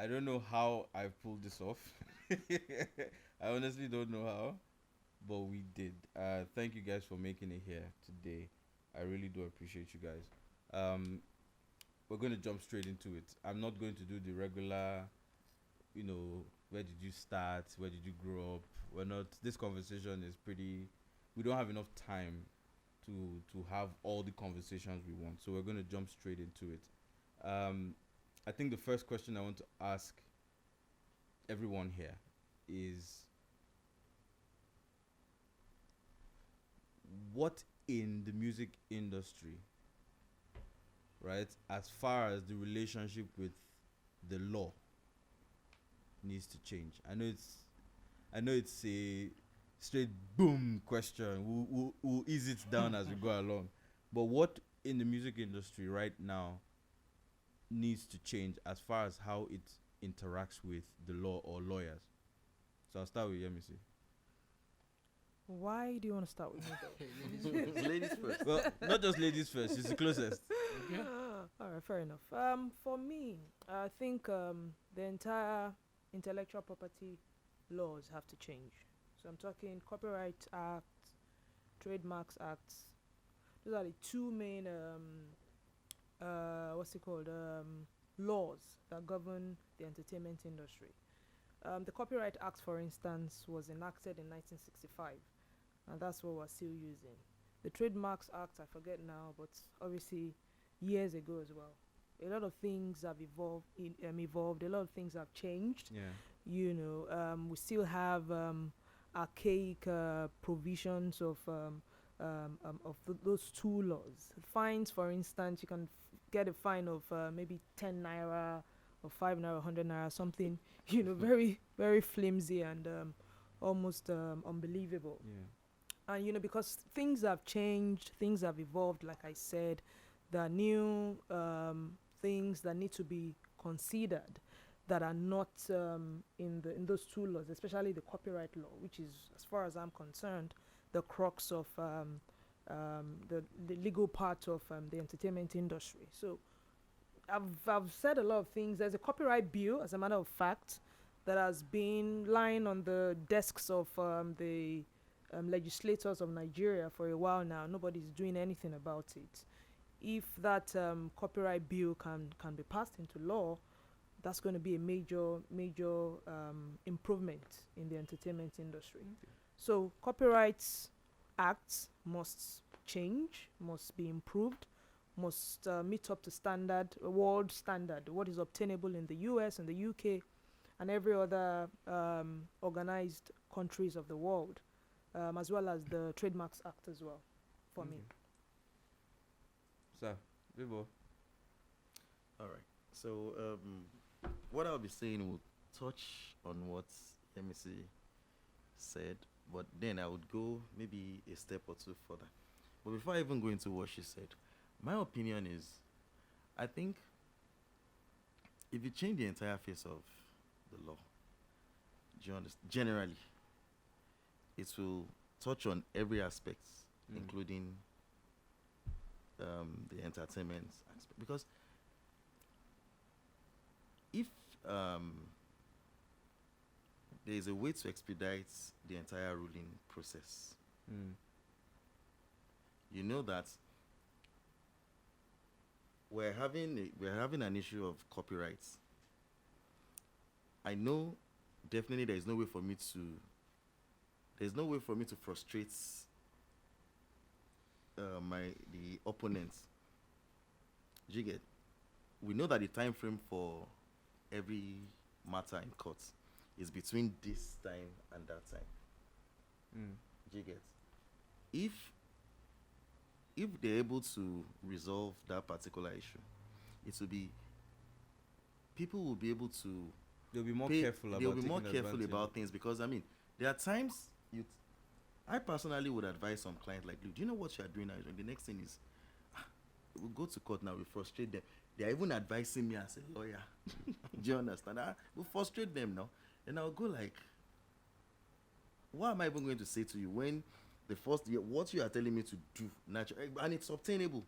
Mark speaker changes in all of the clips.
Speaker 1: I don't know how I pulled this off. I honestly don't know how, but we did. Thank you guys for making it here today. I really do appreciate you guys. Um, we're going to jump straight into it. I'm not going to do the regular, where did you start? Where did you grow up? We're not. This conversation is pretty. We don't have enough time to have all the conversations we want. So we're going to jump straight into it. Um, I think the first question I want to ask everyone here is, what in the music industry, right, as far as the relationship with the law needs to change? I know it's a straight boom question. We'll ease it down as we go along. But what in the music industry right now needs to change as far as how it interacts with the law or lawyers? So I'll start with Yemisi.
Speaker 2: Why do you want to start with me though?
Speaker 3: Ladies first.
Speaker 1: Well, not just ladies first. She's the closest.
Speaker 3: Okay.
Speaker 2: All right, fair enough. For me, I think the entire intellectual property laws have to change. So I'm talking Copyright Act, Trademarks Act. Those are the two main what's it called laws that govern the entertainment industry. The Copyright Act, for instance, was enacted in 1965, and that's what we're still using. The Trademarks Act, I forget now, but obviously years ago as well. A lot of things have evolved. A lot of things have changed.
Speaker 1: Yeah.
Speaker 2: We still have archaic provisions of those two laws. Fines, for instance, you can get a fine of maybe 10 naira or 5 naira, 100 naira, something, very, very flimsy and almost unbelievable.
Speaker 1: Yeah.
Speaker 2: And, because things have changed, things have evolved, like I said, there are new things that need to be considered that are not in those two laws, especially the copyright law, which is, as far as I'm concerned, the crux of the legal part of the entertainment industry. So I've said a lot of things. There's a copyright bill, as a matter of fact, that has been lying on the desks of the legislators of Nigeria for a while now. Nobody's doing anything about it. If that copyright bill can be passed into law, that's going to be a major improvement in the entertainment industry.
Speaker 1: Okay.
Speaker 2: So copyright acts must change, must be improved, must meet up to standard, world standard, what is obtainable in the US and the UK and every other organized countries of the world, as well as the Trademarks Act as well, for me.
Speaker 1: So, Bibo.
Speaker 3: All right. So, what I'll be saying will touch on what Yemisi said, but then I would go maybe a step or two further. But before I even go into what she said, my opinion is, I think if you change the entire face of the law, do you understand? Generally, it will touch on every aspect, including the entertainment aspect. Because if there is a way to expedite the entire ruling process, you know that we're having an issue of copyrights. I know definitely there's no way for me to frustrate the opponents. Do you get? We know that the time frame for every matter in court is between this time and that time. Do you get? If they're able to resolve that particular issue, it will be, people will be able to
Speaker 1: They'll be more careful about
Speaker 3: they'll be more
Speaker 1: taking
Speaker 3: careful
Speaker 1: advantage.
Speaker 3: about things, because I mean there are times I personally would advise some clients like, look, do you know what you are doing now? And the next thing is, we'll go to court now, we frustrate them. They are even advising me as a lawyer. Do you understand? We'll frustrate them now. And I'll go like, what am I even going to say to you when what you are telling me to do, natural, and it's obtainable?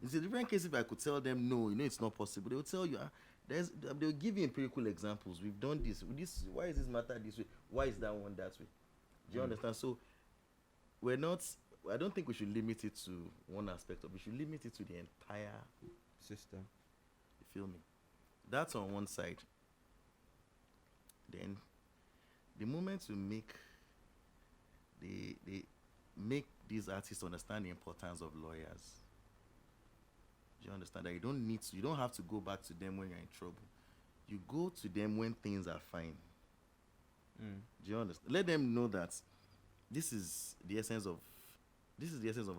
Speaker 3: It's a different case if I could tell them, no, it's not possible. They will tell you, they'll give you empirical examples. We've done this. Why is this matter this way? Why is that one that way? Do you understand? So we're not. I don't think we should limit it to one aspect of it. We should limit it to the entire
Speaker 1: System.
Speaker 3: You feel me? That's on one side. Then the moment we they make these artists understand the importance of lawyers. Do you understand that you don't have to go back to them when you're in trouble. You go to them when things are fine. Do you understand? Let them know that this is the essence of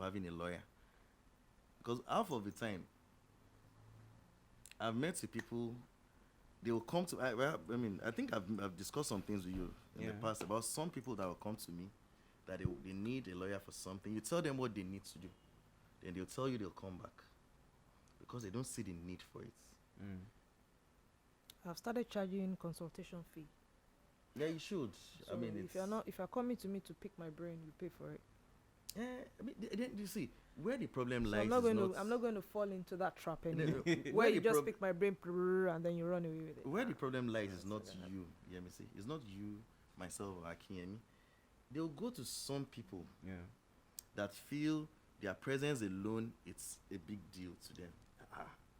Speaker 3: having a lawyer. Because half of the time, I've met with people, they will come to. I think I've discussed some things with you in the past about some people that will come to me that they need a lawyer for something. You tell them what they need to do, then they'll tell you they'll come back because they don't see the need for it.
Speaker 2: I've started charging consultation fee.
Speaker 3: Yeah, you should.
Speaker 2: So if you're coming to me to pick my brain, you pay for it.
Speaker 3: Then you see where the problem
Speaker 2: So
Speaker 3: lies.
Speaker 2: I'm not going to fall into that trap anymore. Where you just pick my brain and then you run away with it.
Speaker 3: Where the problem lies is not you, Yemisi. It's not you, myself, or Akinyemi. They'll go to some people that feel their presence alone, it's a big deal to them.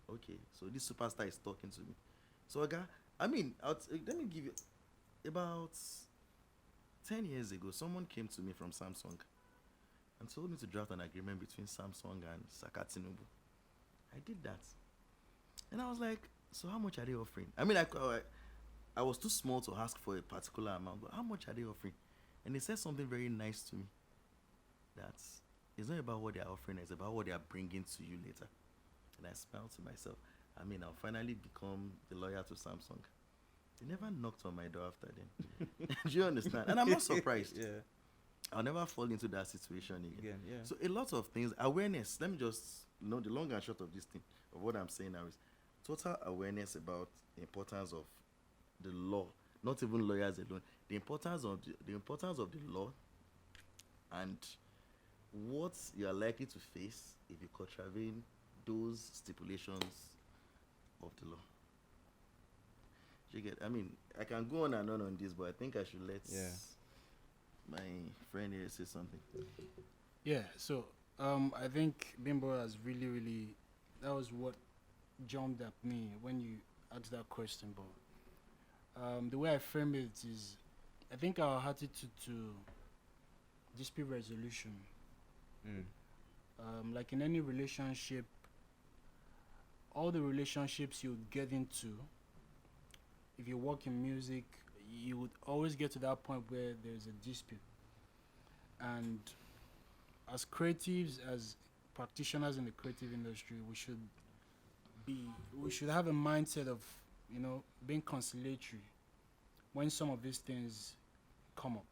Speaker 3: Okay, so this superstar is talking to me. So, let me give you, about 10 years ago, someone came to me from Samsung and told me to draft an agreement between Samsung and Saka Tinubu. I did that. And I was like, so how much are they offering? I was too small to ask for a particular amount, but how much are they offering? And they said something very nice to me. That it's not about what they're offering, it's about what they are bringing to you later. And I smiled to myself. I'll finally become the lawyer to Samsung. They never knocked on my door after then. Do you understand? And I'm not surprised.
Speaker 1: Yeah.
Speaker 3: I'll never fall into that situation again.
Speaker 1: Yeah.
Speaker 3: So a lot of things, awareness. Let me just know the long and short of this thing, of what I'm saying now is total awareness about the importance of the law, not even lawyers alone. The importance of the law and what you are likely to face if you contravene those stipulations of the law. You get? I can go on and on this, but I think I should let my friend here say something.
Speaker 4: Yeah, so I think Bimbo has really, that was what jumped at me when you asked that question. But the way I frame it is, I think our attitude to dispute resolution, like in any relationship, all the relationships you get into, if you work in music, you would always get to that point where there's a dispute. And as creatives, as practitioners in the creative industry, we should have a mindset of, being conciliatory when some of these things come up.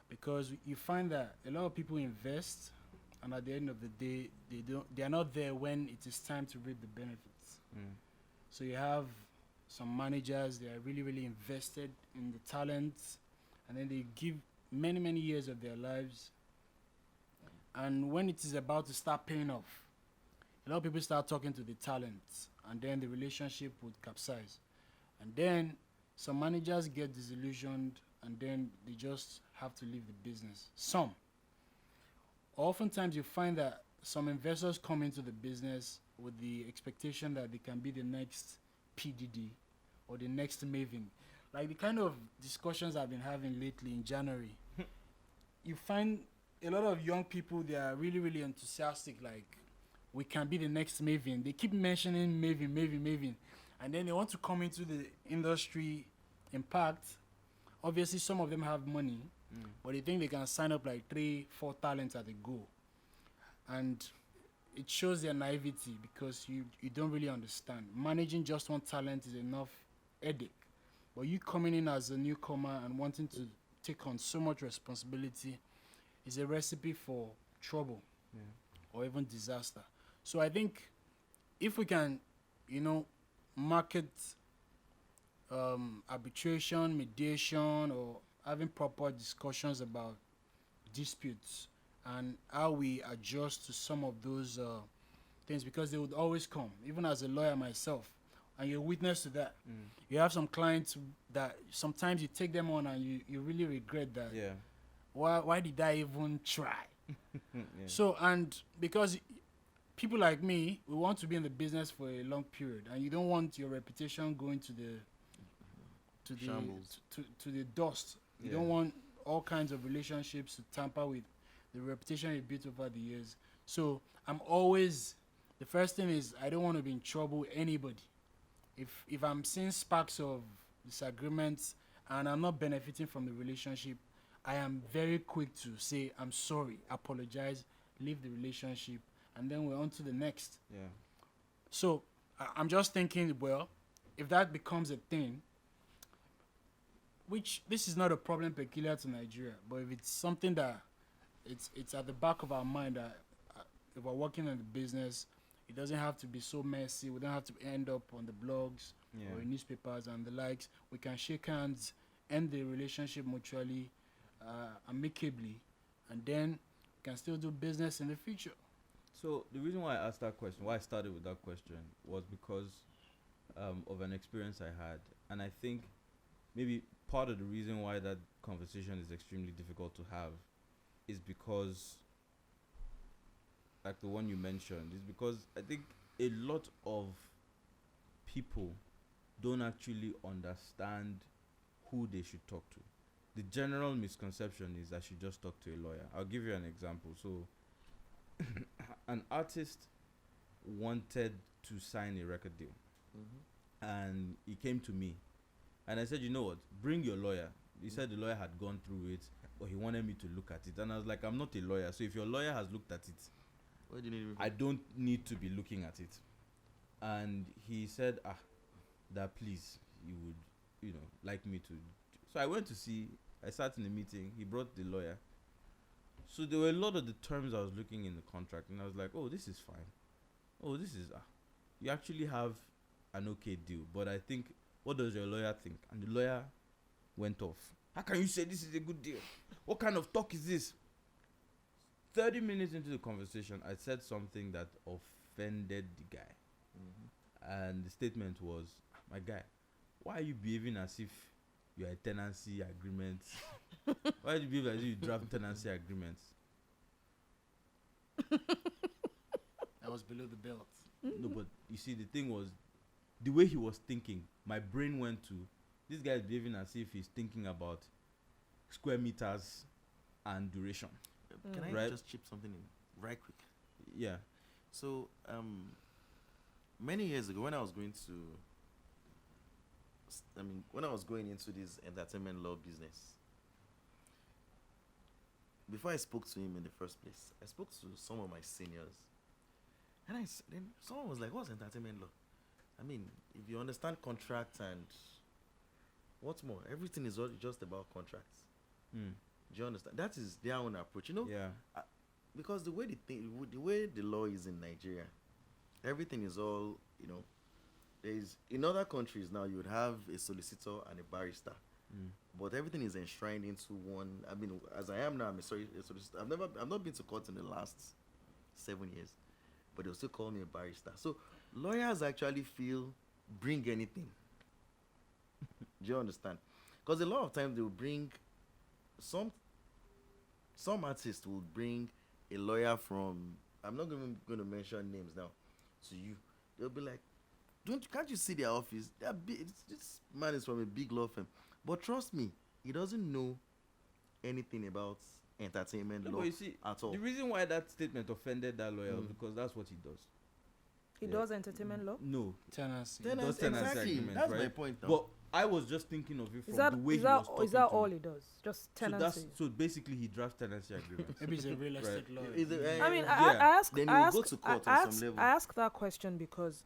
Speaker 4: Because you find that a lot of people invest, and at the end of the day, they are not there when it is time to reap the benefits. So you have some managers, they are really invested in the talents, and then they give many years of their lives, and when it is about to start paying off, a lot of people start talking to the talents, and then the relationship would capsize, and then some managers get disillusioned, and then they just have to leave the business. Oftentimes you find that some investors come into the business with the expectation that they can be the next PDD or the next Maven. Like the kind of discussions I've been having lately in January, you find a lot of young people, they are really enthusiastic, like, we can be the next Maven. They keep mentioning Maven. And then they want to come into the industry impact. Obviously, some of them have money, but they think they can sign up like 3-4 talents at a go. And it shows their naivety because you don't really understand. Managing just one talent is enough headache. But you coming in as a newcomer and wanting to take on so much responsibility is a recipe for trouble or even disaster. So I think if we can, market arbitration, mediation, or having proper discussions about disputes and how we adjust to some of those things, because they would always come. Even as a lawyer myself, and you're witness to that.
Speaker 1: Mm.
Speaker 4: You have some clients that sometimes you take them on and you really regret that.
Speaker 1: Yeah.
Speaker 4: Why did I even try?
Speaker 1: Yeah.
Speaker 4: So, and because people like me, we want to be in the business for a long period, and you don't want your reputation going to the
Speaker 3: Shambles.
Speaker 4: to the dust. You
Speaker 1: Yeah.
Speaker 4: don't want all kinds of relationships to tamper with the reputation you built over the years. So I'm always, the first thing is I don't want to be in trouble with anybody. If I'm seeing sparks of disagreements and I'm not benefiting from the relationship, I am very quick to say I'm sorry, apologize, leave the relationship, and then we're on to the next.
Speaker 1: Yeah.
Speaker 4: So I'm just thinking, well, if that becomes a thing, which this is not a problem peculiar to Nigeria, but if it's something that it's at the back of our mind that if we're working in the business, it doesn't have to be so messy. We don't have to end up on the blogs
Speaker 1: Yeah.
Speaker 4: or in newspapers and the likes. We can shake hands, end the relationship mutually, amicably, and then we can still do business in the future.
Speaker 1: So the reason why I asked that question, why I started with that question, was because of an experience I had, and I think maybe part of the reason why that conversation is extremely difficult to have is because, like the one you mentioned, is because I think a lot of people don't actually understand who they should talk to. The general misconception is I should just talk to a lawyer. I'll give you an example. So an artist wanted to sign a record deal, and he came to me, and I said, you know what, bring your lawyer. He said the lawyer had gone through it, or he wanted me to look at it, and I was like, I'm not a lawyer, so if your lawyer has looked at it,
Speaker 3: Why do you need
Speaker 1: I don't need to be looking at it. And he said, that please, you would, like me to. So I went to see, I sat in a meeting, he brought the lawyer. So there were a lot of the terms I was looking in the contract, and I was like, oh, this is fine. Oh, this is, you actually have an okay deal, but I think, what does your lawyer think? And the lawyer went off. How can you say this is a good deal? What kind of talk is this? 30 minutes into the conversation, I said something that offended the guy. And the statement was, my guy, why are you behaving as if you are a tenancy agreement? Why do you behave as if you draft tenancy agreements?
Speaker 4: That was below the belt.
Speaker 1: No, but you see, the thing was, the way he was thinking, my brain went to, this guy is behaving as if he's thinking about square meters and duration.
Speaker 3: Can I
Speaker 1: Right.
Speaker 3: just chip something in right quick?
Speaker 1: Yeah.
Speaker 3: So, many years ago, when I was going into this entertainment law business, before I spoke to him in the first place, I spoke to some of my seniors, and then someone was like, "What's entertainment law?" I mean, if you understand contracts and what's more, everything is all just about contracts.
Speaker 1: Mm.
Speaker 3: Do you understand? That is their own approach,
Speaker 1: Yeah.
Speaker 3: because the way the way the law is in Nigeria, everything is all, there's in other countries now you would have a solicitor and a barrister, but everything is enshrined into one. I mean, as I am now, I'm a solicitor. I've not been to court in the last 7 years, but they'll still call me a barrister. So lawyers actually feel bring anything. Do you understand? Because a lot of times they will bring some artists will bring a lawyer from, I'm not even going to mention names now, to you. They'll be like, can't you see their office? This man is from a big law firm. But trust me, he doesn't know anything about entertainment
Speaker 1: No,
Speaker 3: law
Speaker 1: but you see,
Speaker 3: at all.
Speaker 1: the reason why that statement offended that lawyer was because that's what he does.
Speaker 2: He
Speaker 1: Yeah.
Speaker 2: does entertainment law.
Speaker 1: No.
Speaker 4: Tenancy.
Speaker 1: Does tenancy
Speaker 3: Exactly.
Speaker 1: agreement,
Speaker 3: That's my
Speaker 1: right?
Speaker 3: point now.
Speaker 1: But I was just thinking of it from
Speaker 2: Is that
Speaker 1: the way
Speaker 2: is
Speaker 1: he was
Speaker 2: that
Speaker 1: talking
Speaker 2: is that
Speaker 1: to
Speaker 2: all
Speaker 1: me.
Speaker 2: he does? Just
Speaker 1: So
Speaker 2: tenancy.
Speaker 1: so basically he drafts tenancy agreements.
Speaker 4: Maybe he's a real estate
Speaker 1: Right.
Speaker 4: lawyer.
Speaker 3: Is it-
Speaker 2: I mean,
Speaker 1: Yeah.
Speaker 2: I ask,
Speaker 3: Then
Speaker 2: I
Speaker 3: you
Speaker 2: ask,
Speaker 3: go to court
Speaker 2: I
Speaker 3: on some
Speaker 2: ask,
Speaker 3: level.
Speaker 2: I ask that question because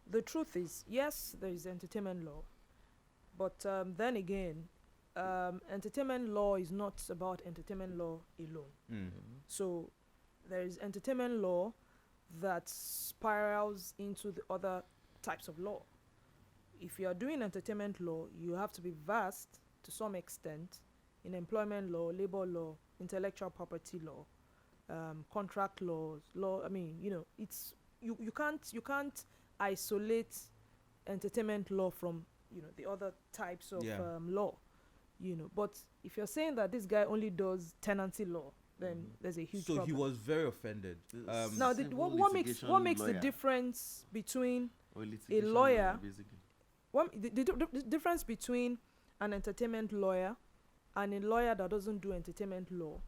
Speaker 2: the truth is, yes, there is entertainment law, but then again, entertainment law is not about entertainment law alone.
Speaker 1: Mm.
Speaker 2: So there is entertainment law that spirals into the other types of law. If you are doing entertainment law, you have to be vast to some extent in employment law, labor law, intellectual property law, contract laws, law. I mean, it's you can't isolate entertainment law from, you know, the other types of
Speaker 1: Yeah.
Speaker 2: law, you know. But if you're saying that this guy only does tenancy law, then there's a huge
Speaker 1: So
Speaker 2: problem.
Speaker 1: he was very offended.
Speaker 2: Now,
Speaker 3: Civil
Speaker 2: what makes the
Speaker 3: litigation
Speaker 2: difference between
Speaker 3: or litigation
Speaker 2: lawyer-
Speaker 3: basically.
Speaker 2: the difference between an entertainment lawyer and a lawyer that doesn't do entertainment law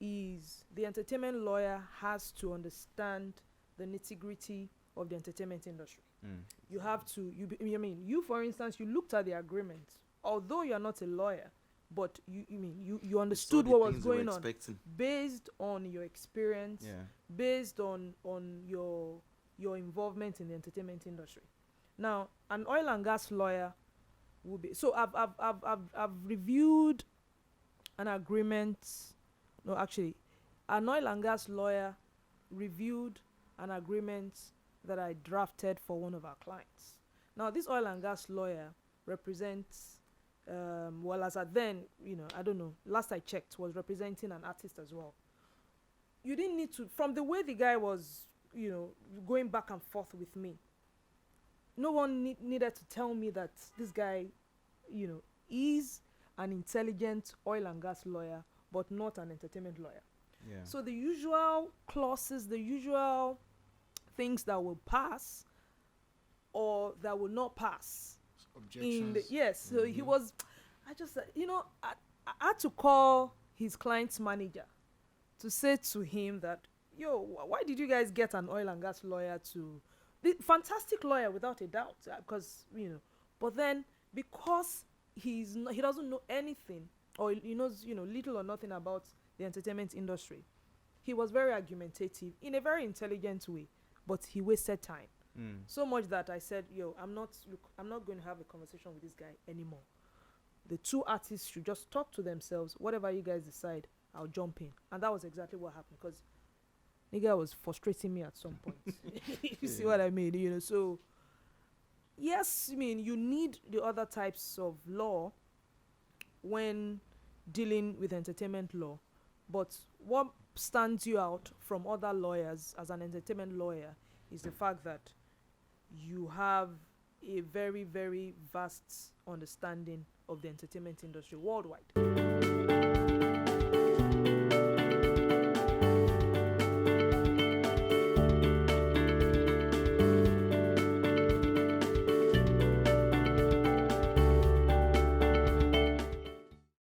Speaker 2: is the entertainment lawyer has to understand the nitty-gritty of the entertainment industry. You have to, you for instance, you looked at the agreement, although you're not a lawyer, but you understood
Speaker 3: the
Speaker 2: what was
Speaker 3: things you were
Speaker 2: going on
Speaker 3: expecting.
Speaker 2: based on your experience,
Speaker 1: Yeah.
Speaker 2: based on your involvement in the entertainment industry. Now, an oil and gas lawyer will be, so I've reviewed an agreement. No, actually, an oil and gas lawyer reviewed an agreement that I drafted for one of our clients. Now, this oil and gas lawyer represents, well, as at then, you know, I don't know, last I checked, was representing an artist as well. You didn't need to, from the way the guy was, you know, going back and forth with me, no one needed to tell me that this guy, you know, is an intelligent oil and gas lawyer, but not an entertainment lawyer.
Speaker 1: Yeah.
Speaker 2: So the usual clauses, the usual things that will pass or that will not pass in the,
Speaker 4: Objections.
Speaker 2: yes. So he was, I just, you know, I had to call his client's manager to say to him that, yo, why did you guys get an oil and gas lawyer to, the fantastic lawyer without a doubt, because, you know, but then because he doesn't know anything, or he knows, you know, little or nothing about the entertainment industry, he was very argumentative in a very intelligent way, but he wasted time. So much that I said, yo, I'm not going to have a conversation with this guy anymore. The two artists should just talk to themselves. Whatever you guys decide, I'll jump in. And that was exactly what happened, because nigga was frustrating me at some point. You see what I mean? You know, so yes, I mean, you need the other types of law when dealing with entertainment law, but what stands you out from other lawyers as an entertainment lawyer is the fact that you have a very, very vast understanding of the entertainment industry worldwide.